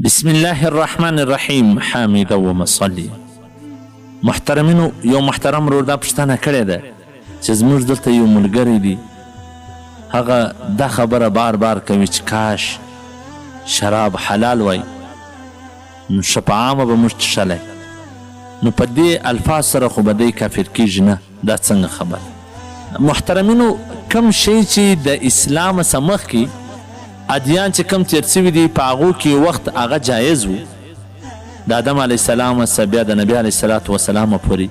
بسم الله الرحمن الرحیم حامد و مصلی. محترمینو، یو محترم ورور دا پوښتنه کړې ده چې زموږ دلته یو ملګری دی، هغه دا خبره بار بار کوي چې کاش شراب حلال وای نو ښه په عامه به موږ څښلی، نو په دې الفاظ سره خو به دی کافر کیږي نه. دا څنګه خبر؟ محترمینو، کم شی چې د اسلام څخه مخکې ادیان چې کم تیر سوي دي په هغو کې وخت هغه جایز و، د آدم علیه السلام څخه بیا د نبي علیه الصلاة وسلام پورې،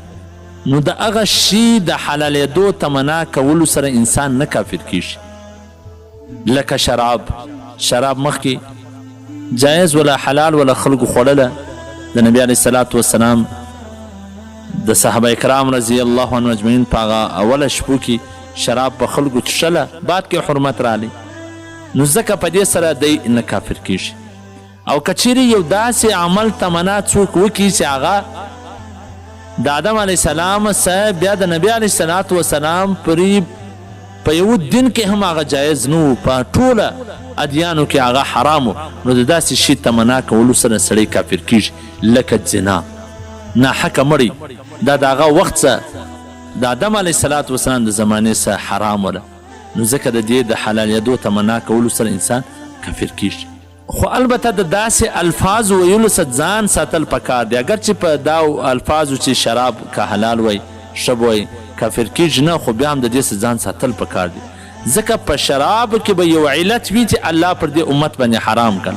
نو د هغه شي د حلالېدو تمنا کولو سره انسان نه کافر کیږي. لکه شراب مخکې جایز ولا حلال ولا خلکو خوړله، د نبي علیه الصلاة وسلام د صحابه کرام رضی الله عنهم اجمعین په هغه اوله شپو کې شراب په خلکو څښله، بعد کې حرمت رالی، نو ځکه په دې سره دی نه کافر کیږي. او که چیرې یو داسې عمل تمنا څوک وکړي چې هغه د آدم علیه السلام څخه بیا د نبي علیه الصلاة وسلام پورې په یو دین کې هم هغه جایز نه و، په ټوله ادیانو کې هغه حرام و، نو د داسې شي تمنا کولو سره سړی کافر کیږي. لکه زنا، ناحقه مړی، دا د هغه وخت څخه د آدم علیه الصلاة وسلام د زمانې څخه حرام وله، نو ځکه د دې د حلالېدو تمنا کولو سره انسان کافر کیږي. خو البته د داسې الفاظ ویلو څخه ځان ساتل پکار دی، اگر چې په دا الفاظو چې شراب که حلال وی ښه وی کافر کیږي نه، خو بیا هم د دې څخه ځان ساتل پکار دی، ځکه په شراب کې به یو علت وي چې الله پر دې امت باندې حرام کړ.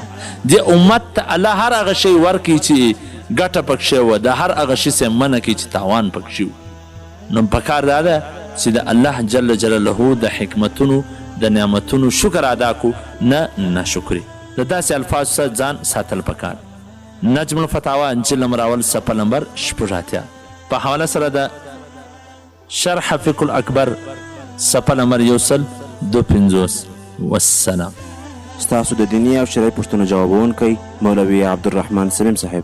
دې امت ته الله هر هغه شی ورکړي چې ګټه پکښې وه، د هر هغه شي څخه منع کړي چې تاوان پکښې و. نو پکار دا ده چې د الله جل جلاله د حکمتونو د نعمتونو شکر ادا کو، نه ناشکري. د داسې الفاظو څخه ځان ساتل پکار. نجم الفتاوا انجیل نمبر اول صفحه نمبر 86 په حواله سره د شرح فقه الاکبر صفحه نمبر 152. والسلام. ستاسو د دیني او شرعي پوښتنو جوابونکی مولوي عبدالرحمن سلیم صاحب.